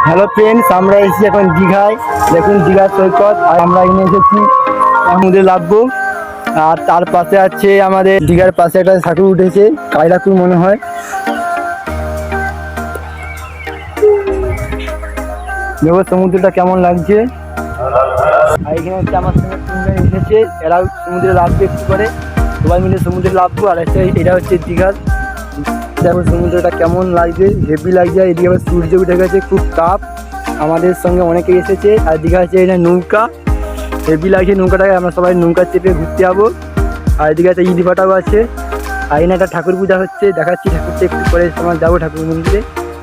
Hello friends, আমরা এসেছি এখন দীঘায়। দেখুন দীঘার সৈকত, আর আমরা এখানে এসেছি সমুদ্রে নামবো। আর তার পাশে আছে আমাদের দীঘার পাশে একটা ঠাকুর উঠেছে, কালী ঠাকুর মনে হয়। দেখো সমুদ্রটা কেমন লাগছে। আর এখানে হচ্ছে আমার সঙ্গে তিনজন এসেছে, এরাও সমুদ্রে নামবে একটু করে, সবাই মিলে সমুদ্রে নামবো। আর এটা হচ্ছে দীঘার। দেখো সমুদ্রটা কেমন লাগছে, হেভি লাগছে। এদিকে আবার সূর্য উঠে গেছে, খুব তাপ। আমাদের সঙ্গে অনেকে এসেছে। আর দীঘা হচ্ছে এটা নৌকা, হেভি লাগছে নৌকাটাকে। আমরা সবাই নৌকা চেপে ঘুরতে যাবো। আর এদিকে একটা ইট ভাটাও আছে। আর এখানে একটা ঠাকুর পূজা হচ্ছে, দেখাচ্ছি ঠাকুরটা একটু পরে সময় যাবো ঠাকুর মন্দিরে।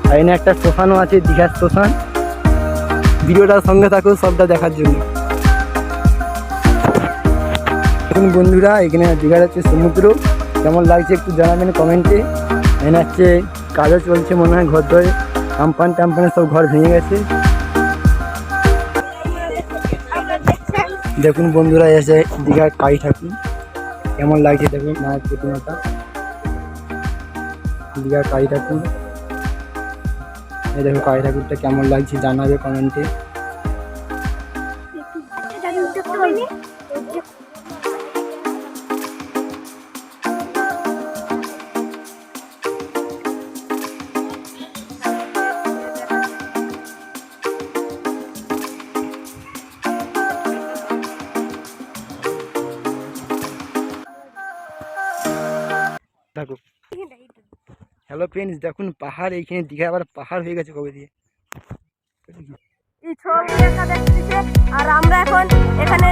আর এখানে একটা শ্মশানও আছে, দীঘার শ্মশান। ভিডিওটার সঙ্গে থাকো সবটা দেখার জন্য। এখন বন্ধুরা এখানে দীঘার হচ্ছে সমুদ্র, কেমন লাগছে একটু জানাবেন কমেন্টে। এখানে হচ্ছে কাজও চলছে মনে হয়, ঘর ধরে আমপান টাম্পানে সব ঘর ভেঙে গেছে। দেখুন বন্ধুরা এসে দীঘার কালী ঠাকুর কেমন লাগছে, দেখুন মায়ের প্রতিমাটা, দীঘার কালী ঠাকুর। এই দেখুন কালী ঠাকুরটা কেমন লাগছে জানাবে কমেন্টে। দেখো হ্যালো ফ্রেন্ডস, দেখুন পাহাড়, এইখানে দীঘা আবার পাহাড় হয়ে গেছে কবে দিয়ে। এই ছবি দেখা দেখতেছে। আর আমরা এখন এখানে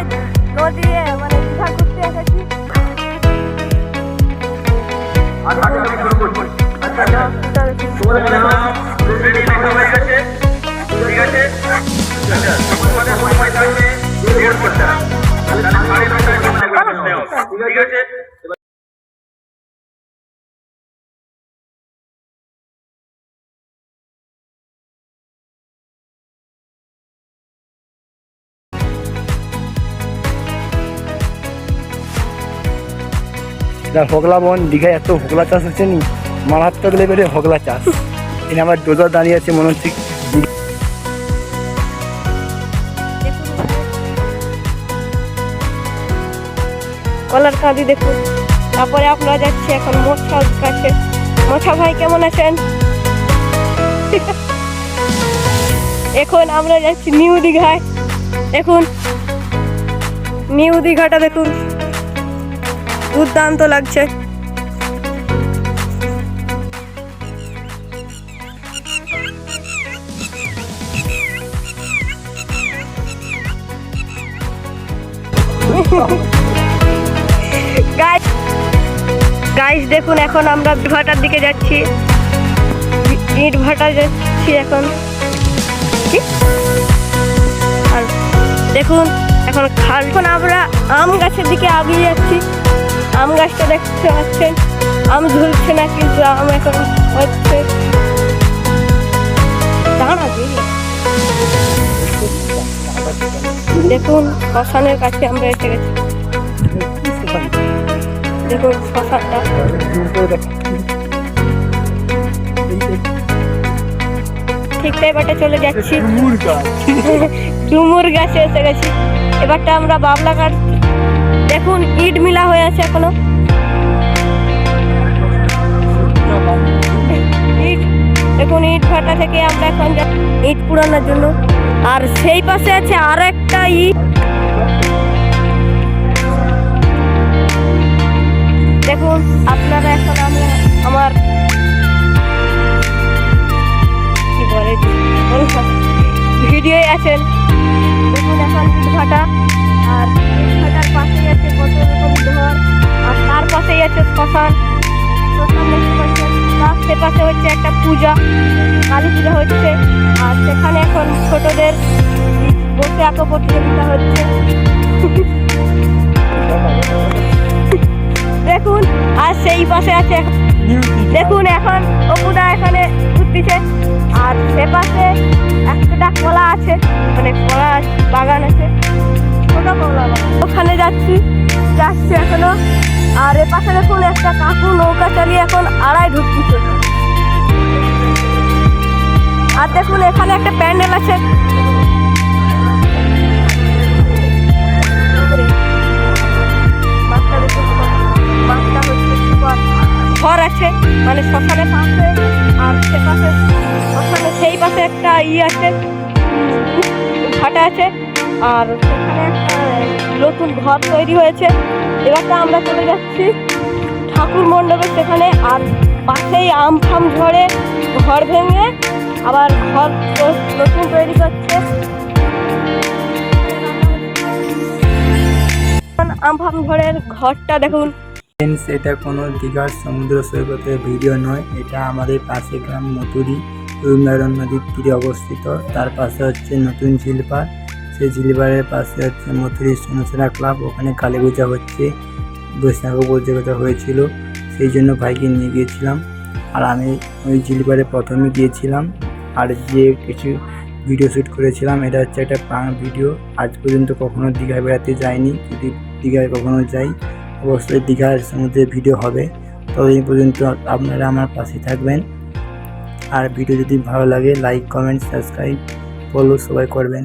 নদী মানে দীঘা ঘুরতে এসেছি। হোগলা বন, দীঘায় এত হোগলা চাষ হচ্ছে নি, মারাত্মক লেভেলের হোগলা চাষ। এখানে আমার ডোজার দাঁড়িয়ে আছে, মনে হচ্ছে কলার কাঁদি দেখুন। তারপরে আপনারা যাচ্ছি এখন মোছার কাছে। মোছা ভাই কেমন আছেন? এখন আমরা যাচ্ছি নিউ দীঘায়। দেখুন নিউ দীঘাটা দেখুন, দুর্দান্ত লাগছে। গাইস দেখুন এখন আমরা ভাটার দিকে যাচ্ছি, ইট ভাটা যাচ্ছি এখন। আর দেখুন এখন এখন আমরা আম গাছের দিকে আগিয়ে যাচ্ছি। আম গাছটা দেখতে পাচ্ছেন, আম ঝুলছে না কিন্তু আম এখন হচ্ছে। দেখুন শ্মশানের কাছে আমরা এসে গেছি। দেখুন শ্মশানটা, ঠিক তাই বাটে চলে যাচ্ছি। ডুমুর গাছে এসে গেছি। এবারটা আমরা বাবলা কাঠ, দেখুন ইট মিলা হয়ে আছে এখনো। দেখুন ইট ভাটা থেকে আমরা এখন ইট পুরানোর জন্য। আর সেই পাশে আছে আর একটা ইট। দেখুন আপনারা এখন আমার কি বলে ভিডিও আছেন। দেখুন এখন ইট ভাটা, আর ইট ভাটার পাশেই আছে কত রকম ঘর। আর তার পাশেই আছে শ্মশান। শ্মশান দেখতে পাচ্ছেন, তার সে পাশে হচ্ছে একটা পূজা, কালী পূজা হচ্ছে। আর সেখানে এখন ছোটদের বসে আঁকো প্রতিযোগিতা হচ্ছে। দেখুন আর সেই পাশে আছে, দেখুন এখন অপুদা এখানে ঘুরতেছে। আর সে পাশে একটা কলা আছে, মানে কলা বাগান আছে, ছোট কলা বাগান, ওখানে যাচ্ছি এখনো। আর এ পাশে দেখুন একটা কাকু নৌকা চালিয়ে এখন আড়াই ঢুকতেছে। আর দেখুন এখানে একটা প্যান্ডেল আছে। ঘর আছে মানে শ্মশানের পাশে, আর সে পাশে শ্মশানে সেই পাশে একটা আছে, ভাটা আছে, আর সেখানে একটা নতুন ঘর তৈরি হয়েছে। এবার তো আমরা চলে যাচ্ছি ঠাকুর মণ্ডপে সেখানে, আর পাশেই আম ফাম ঝরে ঘর ভেঙে আবার ঘর নতুন তৈরি করছে। আম ফাম ঝড়ের ঘরটা দেখুন। ফ্রেন্ডস, এটা কোনো দীঘার সমুদ্র সৈকতের ভিডিও নয়, এটা আমাদের পাশে গ্রাম মতুরি রুমনারায়ণ নদীর তীরে অবস্থিত। তার পাশে হচ্ছে নতুন ঝিলপাড়, সেই ঝিলপাড়ের পাশে হচ্ছে মতুরি সোনাসেরা ক্লাব। ওখানে কালী পূজা হচ্ছে, বৈশাখ প্রতিযোগিতা হয়েছিল, সেই জন্য ভাইকে নিয়ে গিয়েছিলাম। আর আমি ওই ঝিলপাড়ে প্রথমে গিয়েছিলাম আর যে কিছু ভিডিও শ্যুট করেছিলাম। এটা হচ্ছে একটা প্রাণ ভিডিও। আজ পর্যন্ত কখনো দীঘায় বেড়াতে যাইনি, যদি দীঘায় কখনো যাই অবশ্যই দীঘার সমুদ্রের ভিডিও হবে। ততদিন পর্যন্ত আপনারা আমার পাশে থাকবেন। আর ভিডিও যদি ভালো লাগে লাইক কমেন্ট সাবস্ক্রাইব ফলো সবাই করবেন।